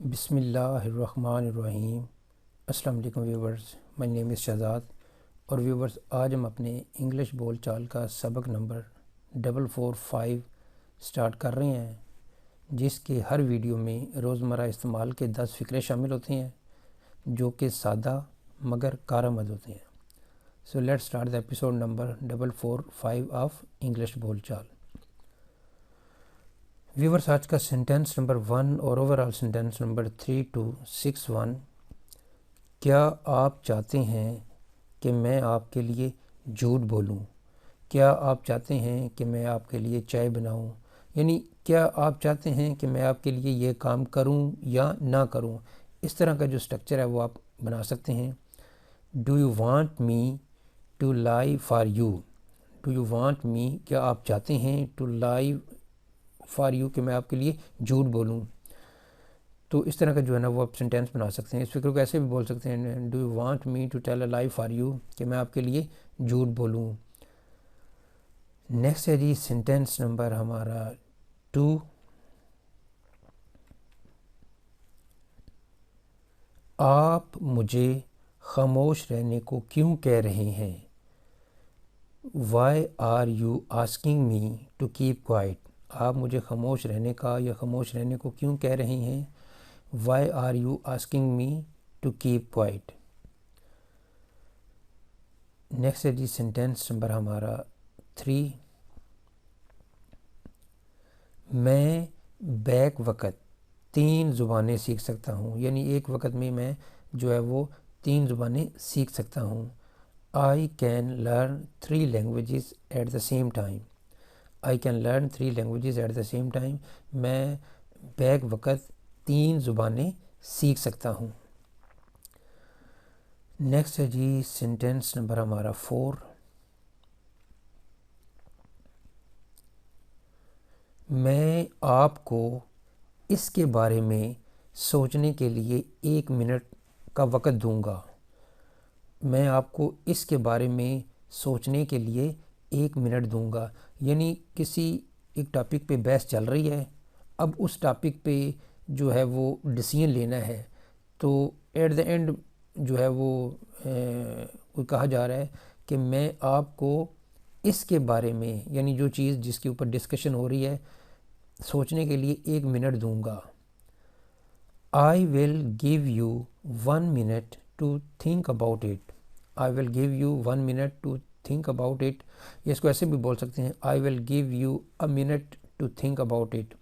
बिस्मिल्लाहिर्रहमानिर्रहीम। अस्सलाम वालेकुम viewers, my name is Shahzad. और व्यूवर्स, आज हम अपने इंग्लिश बोल चाल का सबक नंबर 445 स्टार्ट कर रहे हैं, जिसके हर वीडियो में रोज़मर्रा इस्तेमाल के 10 फ़िक्रे शामिल होते हैं जो कि सादा मगर कारआमद होते हैं। So let's start the episode number 445 of English बोल चाल। व्यूवर्स, आज का सेंटेंस नंबर 1 और ओवरऑल सेंटेंस नंबर 3261। क्या आप चाहते हैं कि मैं आपके लिए झूठ बोलूं? क्या आप चाहते हैं कि मैं आपके लिए चाय बनाऊं? यानी क्या आप चाहते हैं कि मैं आपके लिए ये काम करूं या ना करूं? इस तरह का जो स्ट्रक्चर है वो आप बना सकते हैं। Do you want me to lie for you? Do you want me, क्या आप चाहते हैं टू लाई फॉर यू, कि मैं आपके लिए झूठ बोलूं? तो इस तरह का जो है ना वो आप सेंटेंस बना सकते हैं। इस फिक्र को ऐसे भी बोल सकते हैं, do you want me to tell a lie for you, कि मैं आपके लिए झूठ बोलूं। नेक्स्ट है जी सेंटेंस नंबर हमारा 2। आप मुझे खामोश रहने को क्यों कह रहे हैं? Why are you asking me to keep quiet? आप मुझे खामोश रहने का या खामोश रहने को क्यों कह रहे हैं? Why are you asking me to keep quiet? Next है जी सेंटेंस नंबर हमारा 3। मैं बैक वक़्त 3 ज़ुबानें सीख सकता हूँ। यानी एक वक़्त में मैं जो है वो 3 ज़ुबानें सीख सकता हूँ। I can learn 3 languages at the same time. I can learn 3 languages at the same time. मैं बैक वक़्त 3 ज़ुबानें सीख सकता हूँ। नेक्स्ट है जी सेंटेंस नंबर हमारा 4। मैं आपको इसके बारे में सोचने के लिए 1 मिनट का वक़्त दूंगा। मैं आपको इसके बारे में सोचने के लिए 1 मिनट दूंगा। यानी किसी एक टॉपिक पे बहस चल रही है, अब उस टॉपिक पे जो है वो डिसीजन लेना है, तो एट द एंड जो है वो कोई कहा जा रहा है कि मैं आपको इसके बारे में, यानी जो चीज़ जिसके ऊपर डिस्कशन हो रही है, सोचने के लिए 1 मिनट दूंगा। I will give you 1 minute to think about it. I will give you 1 minute to think about it. इसको ऐसे भी बोल सकते हैं, I will give you a minute to think about it.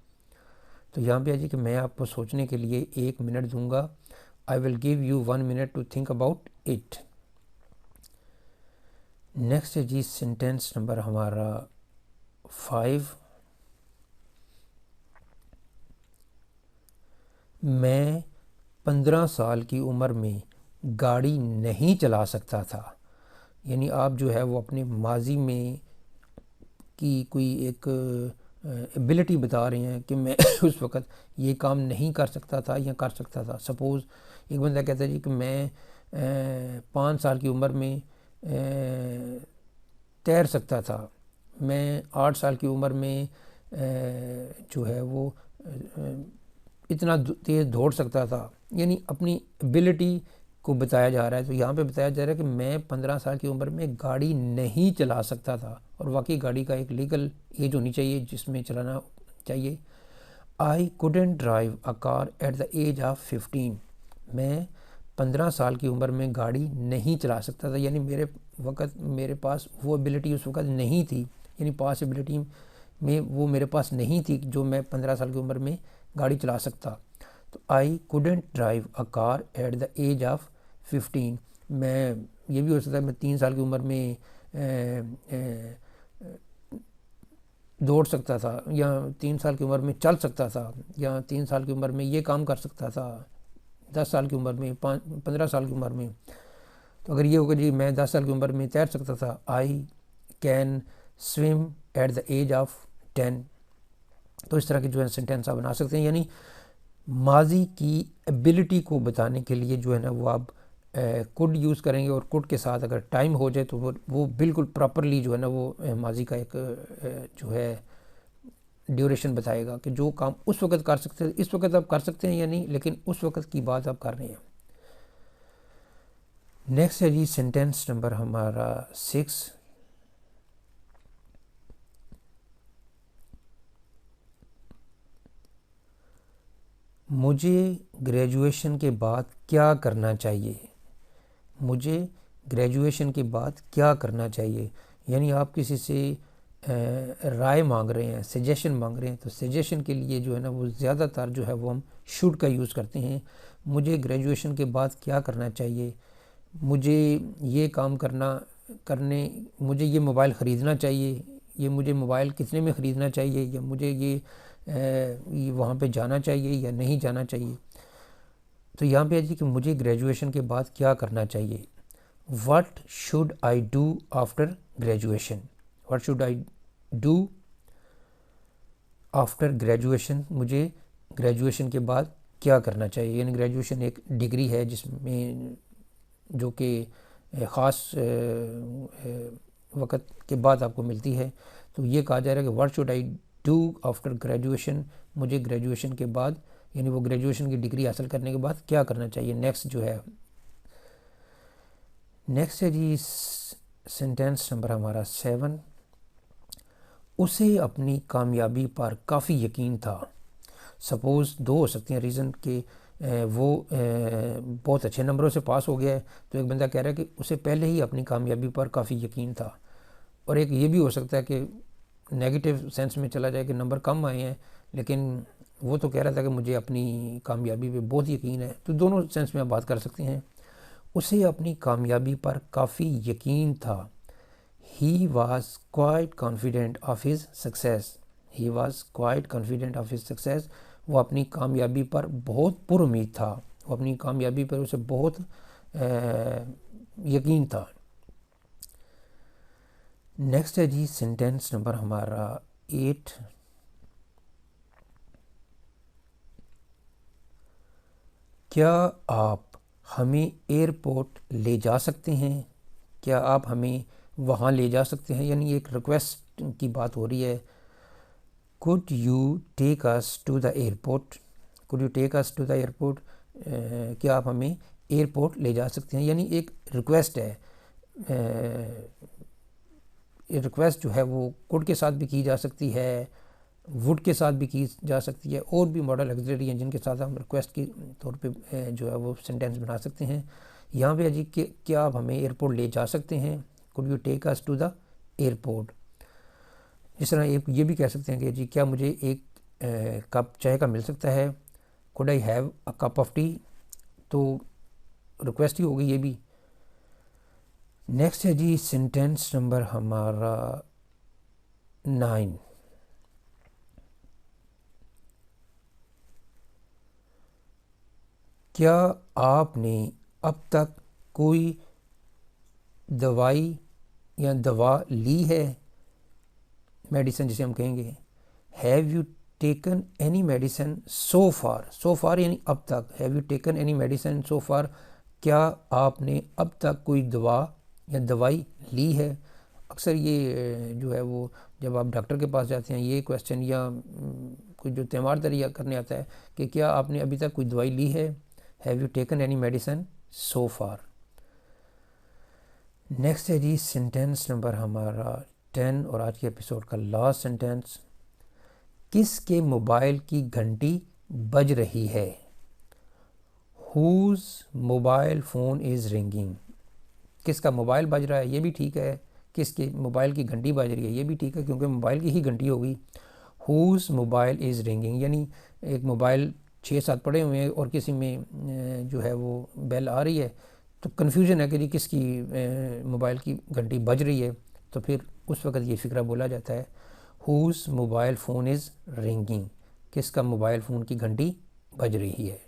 तो यहाँ पे आ जी कि मैं आपको सोचने के लिए 1 मिनट दूंगा। I will give you 1 minute to think about it. Next है जी सेंटेंस नंबर हमारा 5। मैं 15 साल की उम्र में गाड़ी नहीं चला सकता था। यानी आप जो है वो अपने माजी में की कोई एक एबिलिटी बता रहे हैं कि मैं उस वक़्त ये काम नहीं कर सकता था या कर सकता था। सपोज़ एक बंदा कहता है जी कि मैं 5 साल की उम्र में तैर सकता था। मैं 8 साल की उम्र में जो है वो इतना तेज़ दौड़ सकता था। यानी अपनी एबिलिटी को बताया जा रहा है। तो यहाँ पे बताया जा रहा है कि मैं 15 साल की उम्र में गाड़ी नहीं चला सकता था, और वाकई गाड़ी का एक लीगल एज होनी चाहिए जिसमें चलाना चाहिए। I couldn't drive a car at the age of 15। मैं 15 साल की उम्र में गाड़ी नहीं चला सकता था। यानी मेरे पास वो एबिलिटी उस वक़्त नहीं थी। यानी पास एबिलिटी में वो मेरे पास नहीं थी जो मैं 15 साल की उम्र में गाड़ी चला सकता। तो I couldn't drive a car at the age of 15। मैं ये भी हो सकता है मैं 3 साल की उम्र में दौड़ सकता था, या 3 साल की उम्र में चल सकता था, या 3 साल की उम्र में ये काम कर सकता था, 10 साल की उम्र में, 15 साल की उम्र में। तो अगर ये होगा जी मैं 10 साल की उम्र में तैर सकता था, I can swim at the age of 10। तो इस तरह के जो है सेंटेंस आप बना सकते हैं। यानी माजी की एबिलिटी को बताने के लिए जो है ना वो आप कुड यूज़ करेंगे, और कुड के साथ अगर टाइम हो जाए तो वो बिल्कुल प्रॉपरली जो है ना वो माजी का एक जो है ड्यूरेशन बताएगा कि जो काम उस वक्त कर सकते हैं, इस वक्त आप कर सकते हैं या नहीं, लेकिन उस वक्त की बात आप कर रहे हैं। नेक्स्ट है जी सेंटेंस नंबर हमारा 6। मुझे ग्रेजुएशन के बाद क्या करना चाहिए। मुझे ग्रेजुएशन के बाद क्या करना चाहिए, यानी आप किसी से राय मांग रहे हैं, सजेशन मांग रहे हैं, तो सजेशन के लिए जो है ना वो ज़्यादातर जो है वो हम शुड का यूज़ करते हैं। मुझे ग्रेजुएशन के बाद क्या करना चाहिए, मुझे ये काम मुझे ये मोबाइल ख़रीदना चाहिए, ये मुझे मोबाइल कितने में ख़रीदना चाहिए, या मुझे ये वहाँ पे जाना चाहिए या नहीं जाना चाहिए। तो यहाँ पे है जी कि मुझे ग्रेजुएशन के बाद क्या करना चाहिए। What should I do after graduation? What should I do after graduation? मुझे ग्रेजुएशन के बाद क्या करना चाहिए, यानी ग्रेजुएशन एक डिग्री है जिसमें जो कि ख़ास वक़्त के बाद आपको मिलती है। तो ये कहा जा रहा है कि what should I do after graduation, मुझे ग्रेजुएशन के बाद यानी वो ग्रेजुएशन की डिग्री हासिल करने के बाद क्या करना चाहिए। नेक्स्ट है जी सेंटेंस नंबर हमारा 7। उसे अपनी कामयाबी पर काफ़ी यकीन था। सपोज़ दो हो सकती हैं रीज़न कि वो बहुत अच्छे नंबरों से पास हो गया है, तो एक बंदा कह रहा है कि उसे पहले ही अपनी कामयाबी पर काफ़ी यकीन था। और एक ये भी हो सकता है कि नेगेटिव सेंस में चला जाए कि नंबर कम आए हैं, लेकिन वो तो कह रहा था कि मुझे अपनी कामयाबी पे बहुत यकीन है। तो दोनों सेंस में आप बात कर सकते हैं। उसे अपनी कामयाबी पर काफ़ी यकीन था। He was quite confident of his success. He was quite confident of his success. वो अपनी कामयाबी पर बहुत पुरुमीद था, वो अपनी कामयाबी पर उसे बहुत यकीन था। नेक्स्ट है जी सेंटेंस नंबर हमारा 8। क्या आप हमें एयरपोर्ट ले जा सकते हैं, क्या आप हमें वहाँ ले जा सकते हैं, यानी एक रिक्वेस्ट की बात हो रही है। Could you take us to the airport, could you take us to the airport, क्या आप हमें एयरपोर्ट ले जा सकते हैं, यानी एक रिक्वेस्ट है। रिक्वेस्ट जो है वो कुड के साथ भी की जा सकती है, वुड के साथ भी की जा सकती है, और भी मॉडल ऑक्सिलरी हैं जिनके साथ हम रिक्वेस्ट के तौर पे जो है वो सेंटेंस बना सकते हैं। यहाँ पे जी कि क्या आप हमें एयरपोर्ट ले जा सकते हैं, could you take us to the airport. इस तरह एक ये भी कह सकते हैं कि जी क्या मुझे एक कप चाय का मिल सकता है, could I have a cup of T, तो रिक्वेस्ट ही होगी ये भी। नेक्स्ट है जी सेंटेंस नंबर हमारा 9। क्या आपने अब तक कोई दवाई या दवा ली है, मेडिसिन जिसे हम कहेंगे। Have you taken any medicine so far, so far यानी अब तक। Have you taken any medicine so far, क्या आपने अब तक कोई दवा या दवाई ली है। अक्सर ये जो है वो जब आप डॉक्टर के पास जाते हैं ये क्वेश्चन या कोई जो तीमारदारी करने आता है कि क्या आपने अभी तक कोई दवाई ली है। Have you taken any medicine so far. Next है जी सेंटेंस नंबर हमारा 10 और आज के एपिसोड का लास्ट सेंटेंस। किसके मोबाइल की घंटी बज रही है। Whose mobile phone is ringing. किसका मोबाइल बज रहा है ये भी ठीक है, किसके मोबाइल की घंटी बज रही है ये भी ठीक है, क्योंकि मोबाइल की ही घंटी होगी। हुज मोबाइल इज़ रिंगिंग यानी एक मोबाइल 6-7 पड़े हुए हैं और किसी में जो है वो बेल आ रही है, तो कन्फ्यूजन है कि जी किसकी मोबाइल की घंटी बज रही है, तो फिर उस वक़्त ये फ़िक्रा बोला जाता है whose mobile phone is ringing, किसका मोबाइल फ़ोन की घंटी बज रही है।